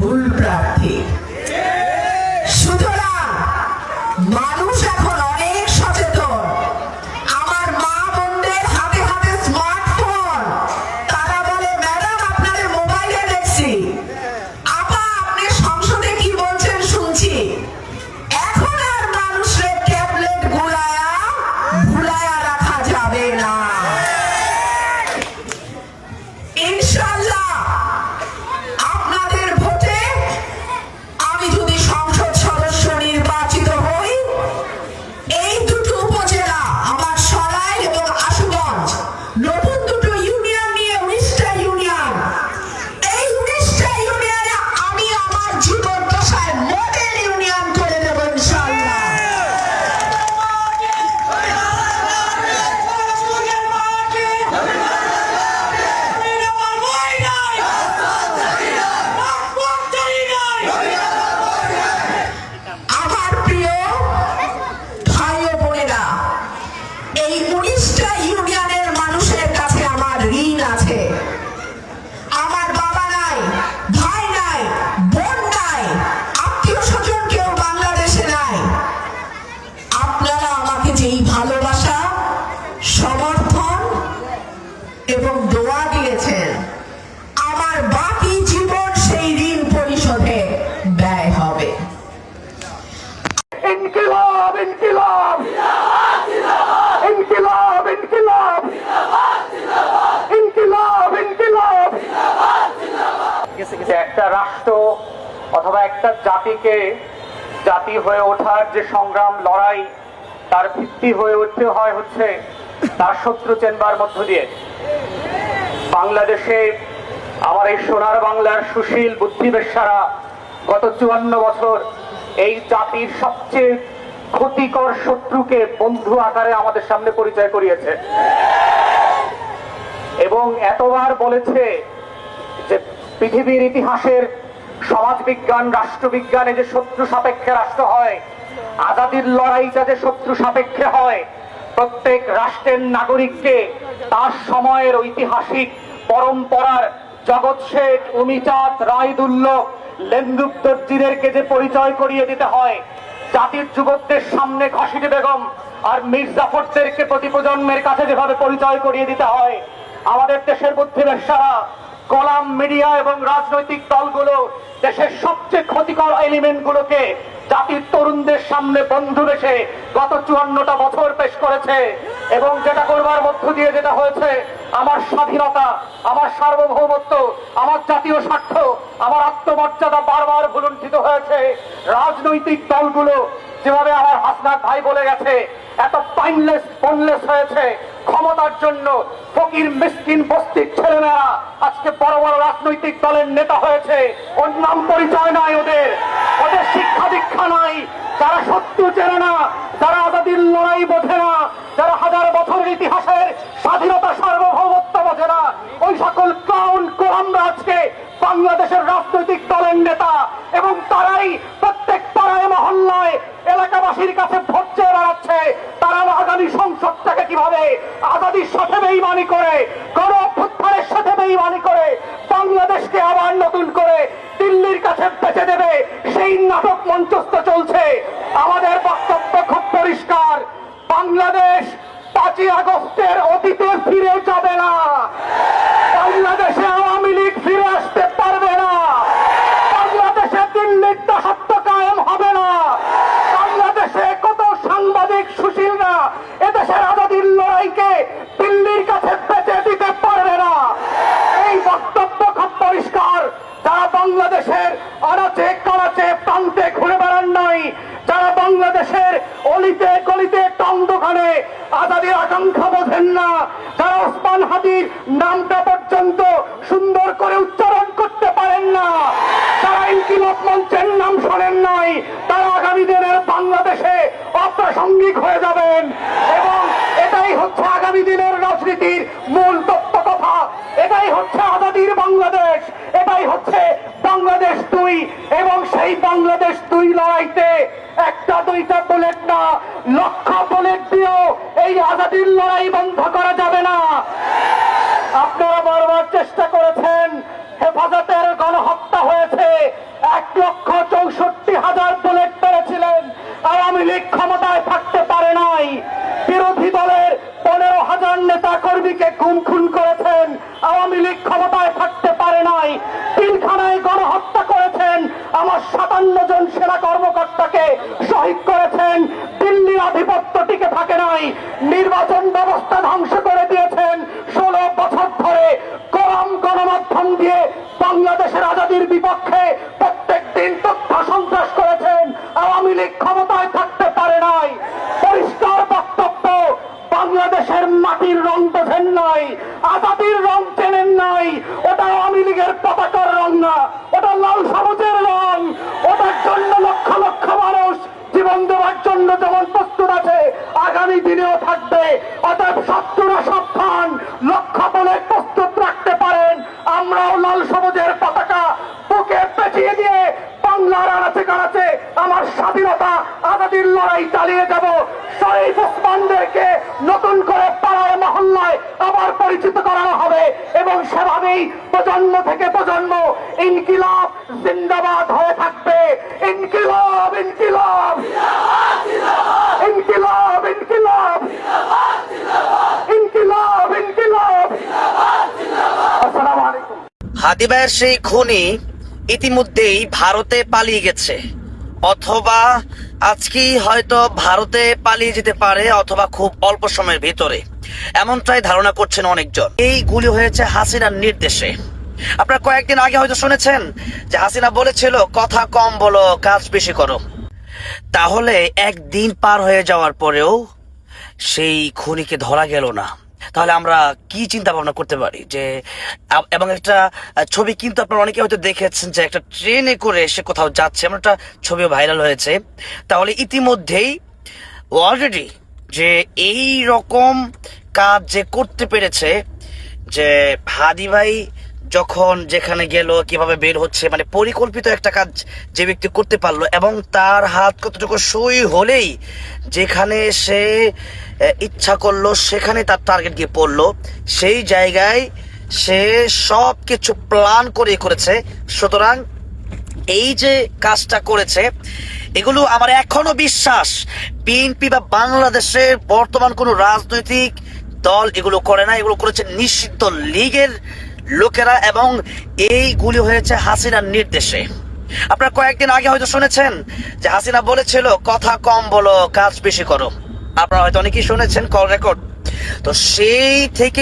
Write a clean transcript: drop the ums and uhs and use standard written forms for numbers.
ভুল প্রার্থী। সুতরাং মানুষ এখন অনেক সচেতন। আমার মা বোনদের হাতে হাতে স্মার্টফোন, তারা বলে ম্যাডাম আপনাদের মোবাইলে দেখছি, আপা আপনি সংসদে কি বলছেন শুনছি। এখন আর মানুষের ট্যাবলেট ভুলায়া রাখা যাবে না। ইনশাআল্লাহ ভালোবাসা, সমর্থন এবং দোয়া দিয়েছেন, আমার বাকি জীবন সেই ঋণ পরিশোধে ব্যয় হবে। ইনকিলাব ইনকিলাব ইনকিলাব ইনকিলাব ইনকিলাব ইনকিলাব। একটা রাষ্ট্র অথবা একটা জাতিকে জাতি হয়ে ওঠার যে সংগ্রাম লড়াই, তার ভিত্তি হয়ে উঠতে হয় হচ্ছে তার শত্রু চেনবার মধ্য দিয়ে। বাংলাদেশে আমার এই সোনার বাংলার সুশীল বুদ্ধিবেশ্যারা গত 54 বছর এই জাতির সবচেয়ে ক্ষতিকর শত্রুকে বন্ধু আকারে আমাদের সামনে পরিচয় করিয়েছে এবং এতবার বলেছে যে পৃথিবীর ইতিহাসের সমাজবিজ্ঞান রাষ্ট্রবিজ্ঞানে যে শত্রু সাপেক্ষে রাষ্ট্র হয়, আজাদির লড়াইটা যে শত্রু সাপেক্ষে হয়, প্রত্যেক রাষ্ট্রের নাগরিককে তার সময়ের ঐতিহাসিক পরম্পরার জগৎ শেঠ, অমিচাঁদ, রায়দুল্লভ, লেন্দুক দর্জিদেরকে যে পরিচয় করিয়ে দিতে হয়, জাতির যুবকদের সামনে ঘসিটি বেগম আর মীর জাফরদেরকে প্রতি প্রজন্মের কাছে যেভাবে পরিচয় করিয়ে দিতে হয়, আমাদের দেশের বুদ্ধিবেশ্যারা, কলাম, মিডিয়া এবং রাজনৈতিক দলগুলো দেশের সবচেয়ে ক্ষতিকর এলিমেন্ট গুলোকে জাতির তরুণদের সামনে বন্ধু বেশে গত 54টা বছর পেশ করেছে। এবং যেটা করবার মধ্য দিয়ে যেটা হয়েছে, আমার স্বাধীনতা, আমার সার্বভৌমত্ব, আমার জাতীয় স্বার্থ, আমার আত্মমর্যাদা বারবার ভুলুণ্ঠিত হয়েছে। রাজনৈতিক দলগুলো যেভাবে আমার হাসনাত ভাই বলে গেছে, এত পাইনলেস ফোনলেস হয়েছে, ক্ষমতার জন্য ফকির মিসকিন বস্তির ছেলেমেয়েরা আজকে বড় বড় রাজনৈতিক দলের নেতা হয়েছে। ওর নাম পরিচয় নাই, ওদের শিক্ষা দীক্ষা নাই, যারা শত্রু চেনে না, যারা আজাদির লড়াই বোঝে না, যারা হাজার বছরের ইতিহাসের স্বাধীনতা সার্বভৌমত্ব বোঝে না, ওই সকল ক্লাউন কোরামরা আজকে বাংলাদেশের রাজনৈতিক দলের নেতা এবং তারাই প্রত্যেক পাড়ায় মহল্লায় এলাকাবাসীর কাছে ভোট চেয়ে বেড়াচ্ছে। তারা আগামী সংসদটাকে কিভাবে আজাদির সাথে বেইমানি করে, গণ অভ্যুত্থানের সাথে বেইমানি করে বাংলাদেশকে আবার নতুন করে দিল্লির কাছে বেঁচে দেবে, সেই নাটক মঞ্চস্থ চলছে। আমাদের বক্তব্য খুব পরিষ্কার, বাংলাদেশ 5ই আগস্টের অতীতে ফিরে যাবে না। বাংলাদেশে আওয়ামী লীগ ফিরে আসতে পারবে না। বাংলাদেশে দিল্লির দাসত্ব কায়েম হবে না। বাংলাদেশে কত সাংবাদিক সুশীলরা এদেশের আজাদির লড়াইকে দিল্লির কাছে বেচে দিতে পারবে না। এই বক্তব্য খুব পরিষ্কার। যারা বাংলাদেশের আনাচে কানাচে প্রান্তে ঘুরে বেড়ান নাই, যারা বাংলাদেশের অলিতে গলিতে টং দোকানে আজাদির আকাঙ্ক্ষা বোঝেন না, যারা ওসমান হাদির নামটা পর্যন্ত সুন্দর করে উচ্চারণ করতে পারেন না, যারা ইনকিলাব মঞ্চের নাম শোনেন নাই, তারা আগামী দিনের বাংলাদেশে অপ্রাসঙ্গিক হয়ে যাবেন। এবং এটাই হচ্ছে আগামী দিনের রাজনীতির মূল তত্ত্ব কথা। এটাই হচ্ছে আজাদির বাংলাদেশ, এটাই হচ্ছে বাংলাদেশ 2। এবং সেই বাংলাদেশ 2 লড়াইতে একটা দুইটা বুলেট না, লক্ষ বুলেট আজাদীর লড়াই বন্ধ করা যাবে না। আপনারা বারবার চেষ্টা করেছেন, হেফাজতের গণহত্যা হয়েছে, 1,64,000 বুলেট পেরেছিলেন। আওয়ামী লীগ ক্ষমতায় থাকতে পারে নাই। বিরোধী দলের 15,000 নেতা কর্মীকে খুন করেছেন, আওয়ামী লীগ ক্ষমতায় থাকতে পারে নাই। পিলখানায় গণহত্যা করেছেন, আমার 57 জন সেনা কর্মকর্তাকে শহীদ করেছেন। দিল্লির আধিপত্য টিকে থাকে নাই, নির্বাচন ব্যবস্থা ধ্বংস করে দিয়েছেন। 16 বছর ধরে গণমাধ্যম দিয়ে বাংলাদেশের আজাদীর বিপক্ষে প্রত্যেক দিন তথ্য সন্ত্রাস করেছেন। আওয়ামী লীগ ক্ষমতায় থাকতে পারে নাই। পরিষ্কার বক্তব্য, বাংলাদেশের মাটির রং বোঝেন নাই, আজাদীর রং চেনেন নাই। ওটা আওয়ামী লীগের পতাকার রং না, ওটা লাল সবুজের রং। ওটার জন্য লক্ষ লক্ষ মানুষ জীবন দেওয়ার জন্য যেমন প্রস্তুত আছে, আগামী দিনেও থাকবে। অতএব শত্রুরা সাবধান, লক্ষ্য বলে প্রস্তুত রাখতে পারেন। আমরাও লাল সবুজের পতাকা বুকে পেঁচিয়ে দিয়ে বাংলার আনাচে কানাচে আমার স্বাধীনতা আজাদীর লড়াই চালিয়ে যাব। শরীফ ওসমানদেরকে নতুন করে পাড়ায় মহল্লায় আবার পরিচিত করানো হবে এবং সেভাবেই প্রজন্ম থেকে প্রজন্ম ইনকিলাব জিন্দাবাদ হয়ে থাকবে। ইনকিলাব ইনকিলাব ইনকিলাব ইনকিলাব ইনকিলাব ইনকিলাব। আসসালামু আলাইকুম। হাদি ভাইয়ের সেই খুনি ইতিমধ্যেই ভারতে পালিয়ে গেছে, অথবা আজকেই হয়তো ভারতে পালিয়ে যেতে পারে, অথবা খুব অল্প সময়ের ভিতরে, এমনটাই ধারণা করছেন অনেকজন। এই গুলি হয়েছে হাসিনার নির্দেশে। আপনারা কয়েকদিন আগে হয়তো শুনেছেন যে হাসিনা বলেছিল কথা কম বলো, কাজ বেশি করো। তাহলে একদিন পার হয়ে যাওয়ার পরেও সেই খুনিকে ধরা গেল না। তাহলে আমরা কি চিন্তা ভাবনা করতে পারি যে, এবং একটা ছবি কিন্তু আপনারা অনেকে হয়তো দেখেছেন যে একটা ট্রেনে করে সে কোথাও যাচ্ছে, এমন একটা ছবিও ভাইরাল হয়েছে। তাহলে ইতিমধ্যেই অলরেডি যে এই রকম কাজ যে করতে পেরেছে, যে হাদি ভাই যখন যেখানে গেল, কিভাবে বের হচ্ছে, মানে পরিকল্পিত একটা কাজ যে ব্যক্তি করতে পারলো, এবং তার হাত কতটুকু সই হলেই যেখানে সে ইচ্ছা করলো সেখানে তার টার্গেট গিয়ে পড়লো, সেই জায়গায় সে সব কিছু প্ল্যান করে করেছে। সুতরাং এই যে কাজটা করেছে, এগুলো আমার এখনো বিশ্বাস বিএনপি বা বাংলাদেশের বর্তমান কোনো রাজনৈতিক দল এগুলো করে না। এগুলো করেছে নিষিদ্ধ লীগের লোকেরা, এবং এইগুলি হয়েছে হাসিনার নির্দেশে। আপনারা কয়েকদিন আগে হয়তো শুনেছেন যে হাসিনা বলেছিল কথা কম বলো, কাজ বেশি করো। আপনারা হয়তো অনেকেই শুনেছেন, কল রেকর্ড। তো সেই থেকে